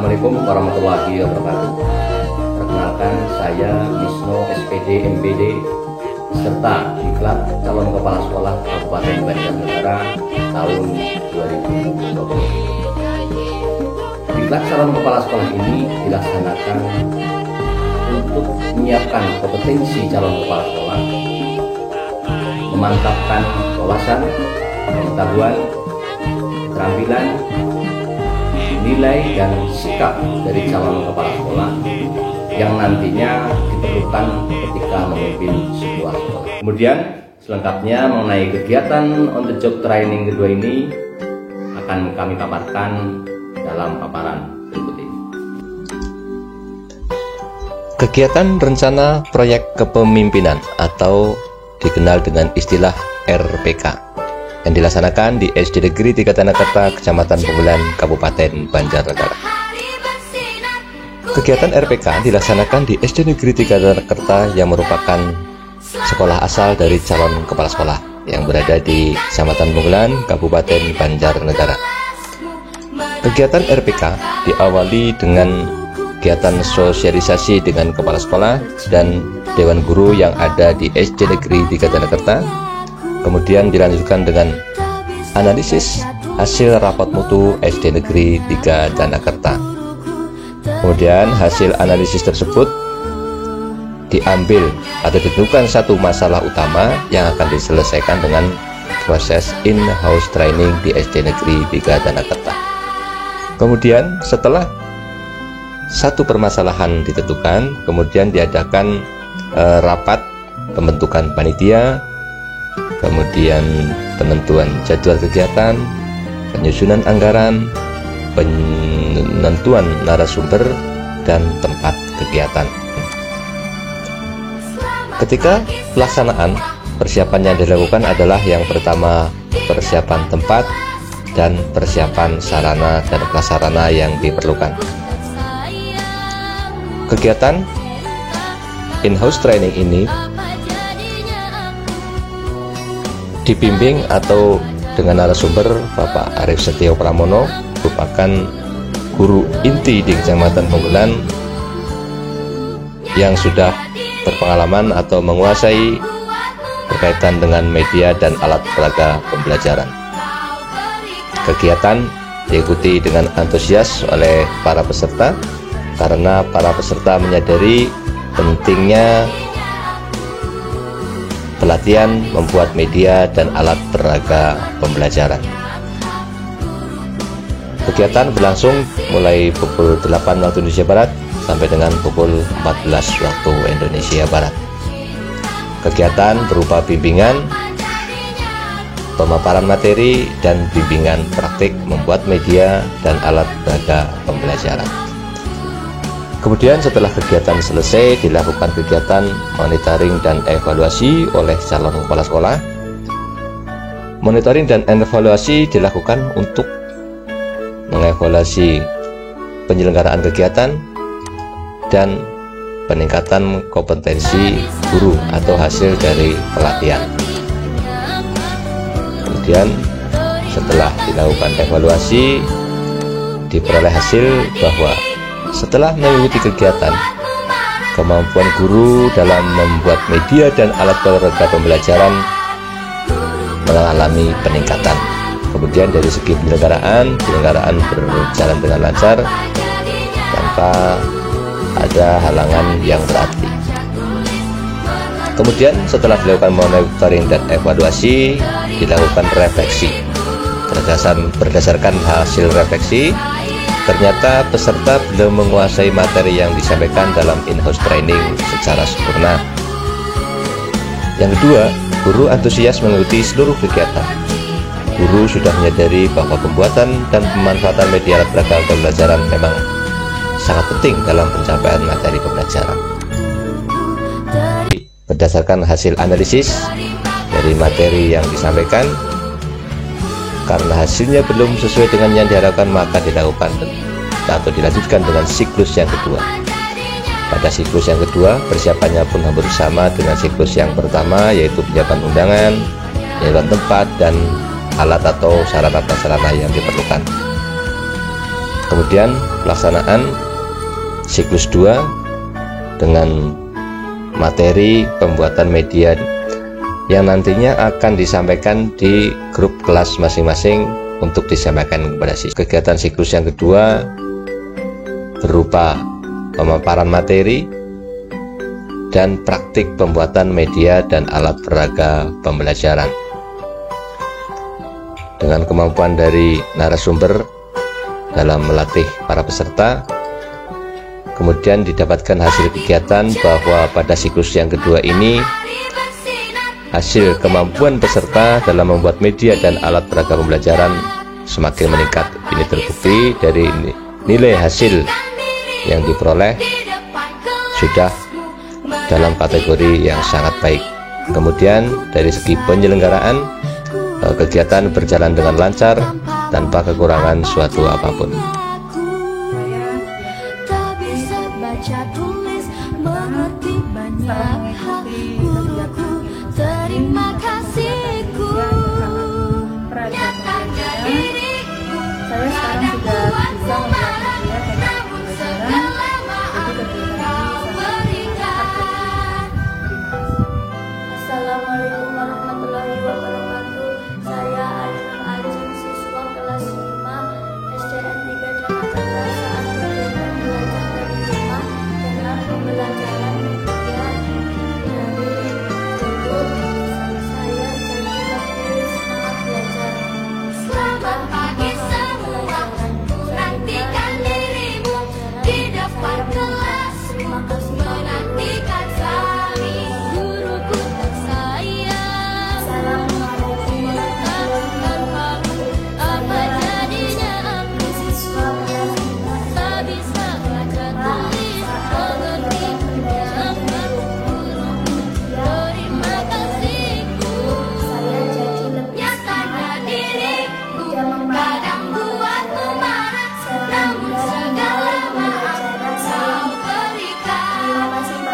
Assalamualaikum warahmatullahi wabarakatuh. Perkenalkan, saya Misno SPD MPD serta Diklat calon kepala sekolah Kabupaten Banjarnegara tahun 2020. Diklat calon kepala sekolah ini dilaksanakan untuk menyiapkan kompetensi calon kepala sekolah, memantapkan wawasan, pengetahuan, keterampilan, nilai dan sikap dari calon kepala sekolah yang nantinya diperlukan ketika memimpin sebuah sekolah. Kemudian selengkapnya mengenai kegiatan on the job training kedua ini akan kami paparkan dalam paparan berikut ini. Kegiatan rencana proyek kepemimpinan atau dikenal dengan istilah RPK yang dilaksanakan di SD Negeri 3 Tanakerta, Kecamatan Penggulan, Kabupaten Banjarnegara. Kegiatan RPK dilaksanakan di SD Negeri 3 Tanakerta yang merupakan sekolah asal dari calon kepala sekolah yang berada di Kecamatan Penggulan, Kabupaten Banjarnegara. Kegiatan RPK diawali dengan kegiatan sosialisasi dengan kepala sekolah dan dewan guru yang ada di SD Negeri 3 Tanakerta. Kemudian dilanjutkan dengan analisis hasil rapat mutu SD Negeri 3 Tanakerta. Kemudian hasil analisis tersebut diambil atau ditentukan satu masalah utama yang akan diselesaikan dengan proses in-house training di SD Negeri 3 Tanakerta. Kemudian setelah satu permasalahan ditentukan, kemudian diadakan rapat pembentukan panitia, kemudian penentuan jadwal kegiatan, penyusunan anggaran, penentuan narasumber, dan tempat kegiatan. Ketika pelaksanaan, persiapan yang dilakukan adalah yang pertama persiapan tempat dan persiapan sarana dan prasarana yang diperlukan. Kegiatan in-house training ini dibimbing atau dengan narasumber Bapak Arif Setio Pramono, merupakan guru inti di Kecamatan Penggulan yang sudah berpengalaman atau menguasai berkaitan dengan media dan alat peraga pembelajaran. Kegiatan diikuti dengan antusias oleh para peserta karena para peserta menyadari pentingnya pelatihan membuat media dan alat peraga pembelajaran. Kegiatan berlangsung mulai pukul 8 waktu Indonesia Barat sampai dengan pukul 14 waktu Indonesia Barat. Kegiatan berupa bimbingan, pemaparan materi, dan bimbingan praktik membuat media dan alat peraga pembelajaran. Kemudian setelah kegiatan selesai, dilakukan kegiatan monitoring dan evaluasi oleh calon kepala sekolah. Monitoring dan evaluasi dilakukan untuk mengevaluasi penyelenggaraan kegiatan dan peningkatan kompetensi guru atau hasil dari pelatihan. Kemudian setelah dilakukan evaluasi, diperoleh hasil bahwa setelah mengikuti kegiatan, kemampuan guru dalam membuat media dan alat peraga pembelajaran mengalami peningkatan. Kemudian dari segi penyelenggaraan berjalan dengan lancar tanpa ada halangan yang berarti. Kemudian setelah dilakukan monitoring dan evaluasi, dilakukan refleksi. Berdasarkan hasil refleksi, ternyata peserta belum menguasai materi yang disampaikan dalam in-house training secara sempurna. Yang kedua, guru antusias mengikuti seluruh kegiatan. Guru sudah menyadari bahwa pembuatan dan pemanfaatan media alat peraga pembelajaran memang sangat penting dalam pencapaian materi pembelajaran. Berdasarkan hasil analisis dari materi yang disampaikan, karena hasilnya belum sesuai dengan yang diharapkan, maka dilakukan atau dilanjutkan dengan siklus yang kedua. Pada siklus yang kedua, persiapannya pun hampir sama dengan siklus yang pertama, yaitu penyiapan undangan, penyiapan tempat, dan alat atau sarana prasarana yang diperlukan. Kemudian pelaksanaan siklus 2 dengan materi pembuatan media yang nantinya akan disampaikan di grup kelas masing-masing untuk disampaikan kepada siswa. Kegiatan siklus yang kedua berupa pemaparan materi dan praktik pembuatan media dan alat peraga pembelajaran. Dengan kemampuan dari narasumber dalam melatih para peserta, kemudian didapatkan hasil kegiatan bahwa pada siklus yang kedua ini hasil kemampuan peserta dalam membuat media dan alat peraga pembelajaran semakin meningkat. Ini terbukti dari nilai hasil yang diperoleh sudah dalam kategori yang sangat baik. Kemudian dari segi penyelenggaraan, kegiatan berjalan dengan lancar tanpa kekurangan suatu apapun. Terima kasihku, nyatakan diriku, saya sekarang sudah bisa membuat media dan pembelajaran. Jadi kegiatan ini sangat Assalamualaikum warahmatullahi wabarakatuh. Saya Ainul Ajeng, siswa kelas 5 SDN 3 Jakarta. Saat kegiatan belajar dari rumah dengan pembelajaran media dari saya jadi lebih semangat belajar. Selamat pagi semua, nantikan dirimu di depan kelas. Terima kasih menantikan kami, guruku tersayang. Assalamualaikum warahmatullahi wabarakatuh. Apa jadinya aku siswa kelas 5 tak bisa baca tulis, mengerti mendengar guruku. Terima kasihku, saya jadi lebih nyatakan diriku, kadang buatku marah, namun segala maaf kau berikan.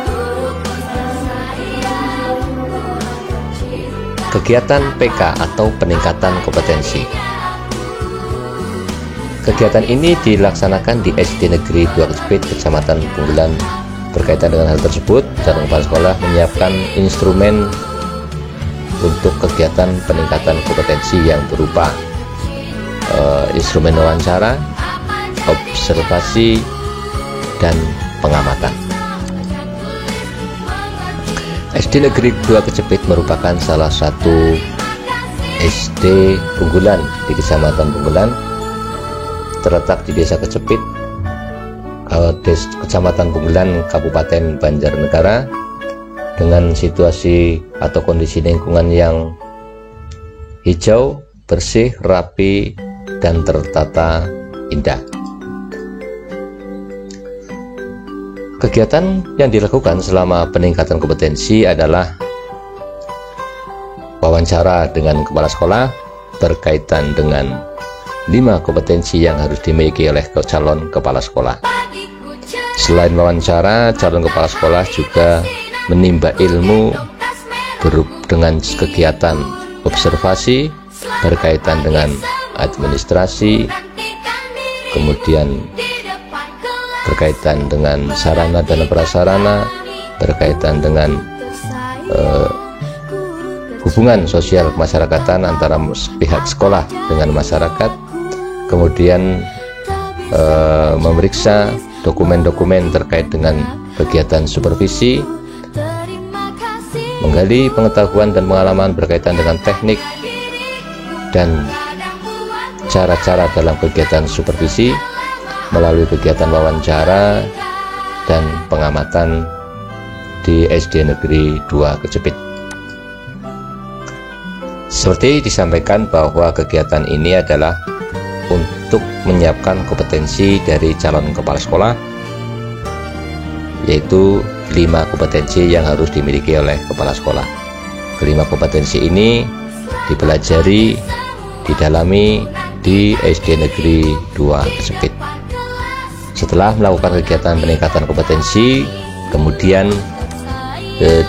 Guruku tersayang, guru tercinta. Kegiatan PK atau peningkatan kompetensi. Kegiatan ini dilaksanakan di SD Negeri 2 Kejepit, Kecamatan Punggulan. Berkaitan dengan hal tersebut, calon kepala sekolah menyiapkan instrumen untuk kegiatan peningkatan kompetensi yang berupa instrumen wawancara, observasi, dan pengamatan. SD Negeri 2 Kejepit merupakan salah satu SD unggulan di Kecamatan Punggulan, terletak di Desa Kejepit, Kecamatan Punggulan, Kabupaten Banjarnegara, dengan situasi atau kondisi lingkungan yang hijau, bersih, rapi, dan tertata indah. Kegiatan yang dilakukan selama peningkatan kompetensi adalah wawancara dengan kepala sekolah berkaitan dengan 5 kompetensi yang harus dimiliki oleh calon kepala sekolah. Selain wawancara, calon kepala sekolah juga menimba ilmu dengan kegiatan observasi berkaitan dengan administrasi, kemudian berkaitan dengan sarana dan prasarana, berkaitan dengan hubungan sosial kemasyarakatan antara pihak sekolah dengan masyarakat, kemudian memeriksa dokumen-dokumen terkait dengan kegiatan supervisi, menggali pengetahuan dan pengalaman berkaitan dengan teknik dan cara-cara dalam kegiatan supervisi melalui kegiatan wawancara dan pengamatan di SD Negeri 2 Kejepit. Seperti disampaikan bahwa kegiatan ini adalah untuk menyiapkan kompetensi dari calon kepala sekolah, yaitu 5 kompetensi yang harus dimiliki oleh kepala sekolah. Kelima kompetensi ini dipelajari, didalami di SD Negeri 2 Kejepit. Setelah melakukan kegiatan peningkatan kompetensi, kemudian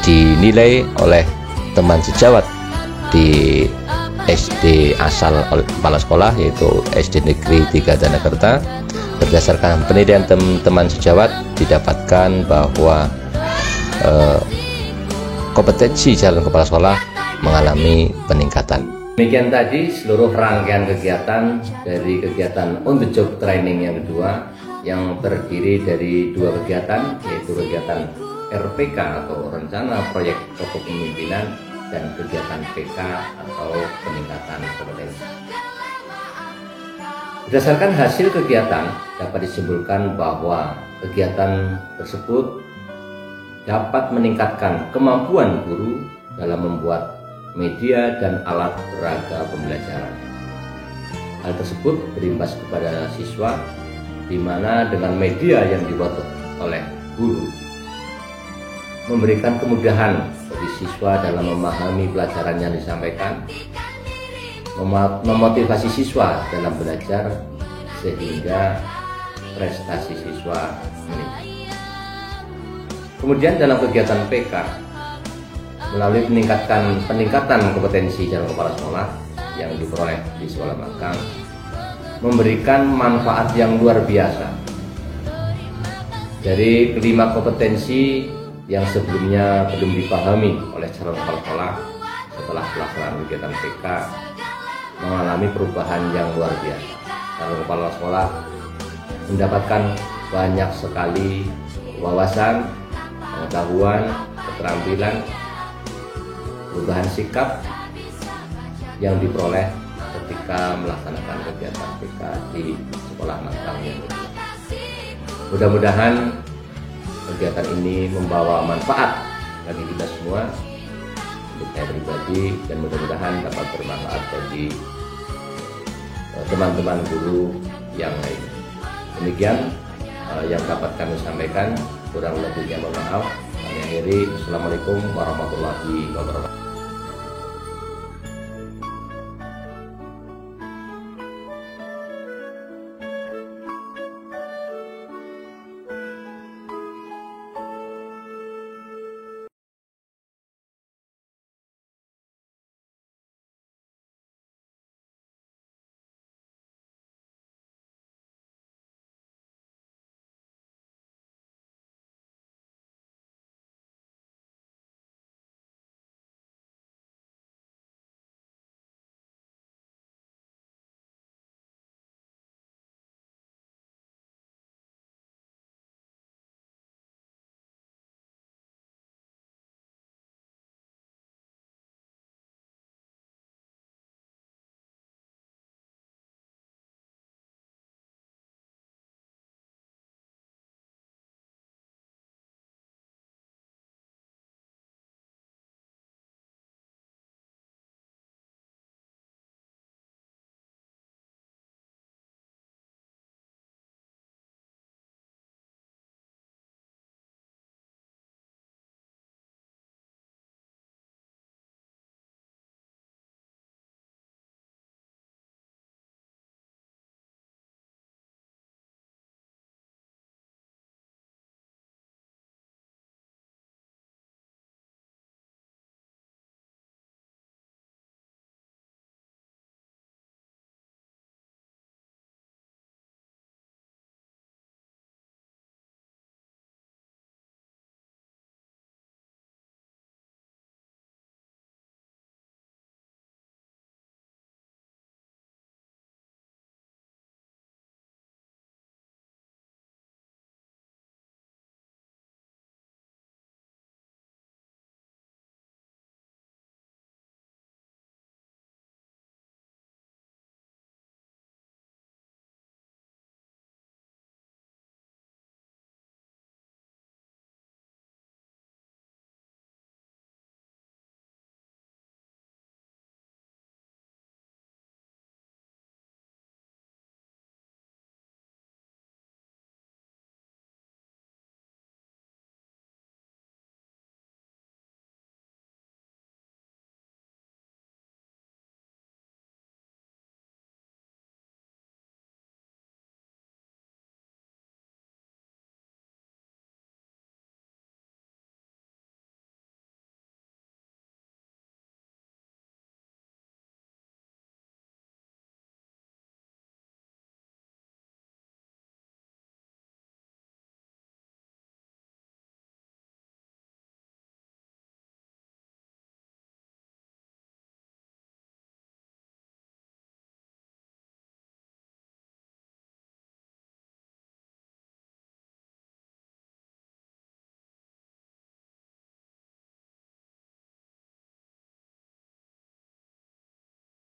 dinilai oleh teman sejawat di SD asal kepala sekolah, yaitu SD Negeri 3 Danakerta, berdasarkan penelitian teman-teman sejawat didapatkan bahwa kompetensi calon kepala sekolah mengalami peningkatan. Demikian tadi seluruh rangkaian kegiatan dari kegiatan on the job training yang kedua, yang terdiri dari 2 kegiatan, yaitu kegiatan RPK atau Rencana Proyek Kepemimpinan dan kegiatan PK atau peningkatan kompetensi. Berdasarkan hasil kegiatan dapat disimpulkan bahwa kegiatan tersebut dapat meningkatkan kemampuan guru dalam membuat media dan alat peraga pembelajaran. Hal tersut berimbas kepada siswa, di mana dengan media yang dibuat oleh guru memberikan kemudahan bagi siswa dalam memahami pelajaran yang disampaikan, memotivasi siswa dalam belajar sehingga prestasi siswa meningkat. Kemudian dalam kegiatan PK, melalui peningkatan kompetensi calon kepala sekolah yang diperoleh di sekolah magang, memberikan manfaat yang luar biasa. Dari kelima kompetensi yang sebelumnya belum dipahami oleh calon kepala sekolah, setelah pelaksanaan kegiatan PK mengalami perubahan yang luar biasa. Calon kepala sekolah mendapatkan banyak sekali wawasan, pengetahuan, keterampilan, perubahan sikap yang diperoleh ketika melaksanakan kegiatan PK di sekolah magang yang kedua. Mudah-mudahan kegiatan ini membawa manfaat bagi kita semua, untuk saya pribadi, dan mudah-mudahan dapat bermanfaat bagi teman-teman guru yang lain. Demikian yang dapat kami sampaikan, kurang lebihnya mohon maaf. Kami akhiri. Assalamualaikum warahmatullahi wabarakatuh.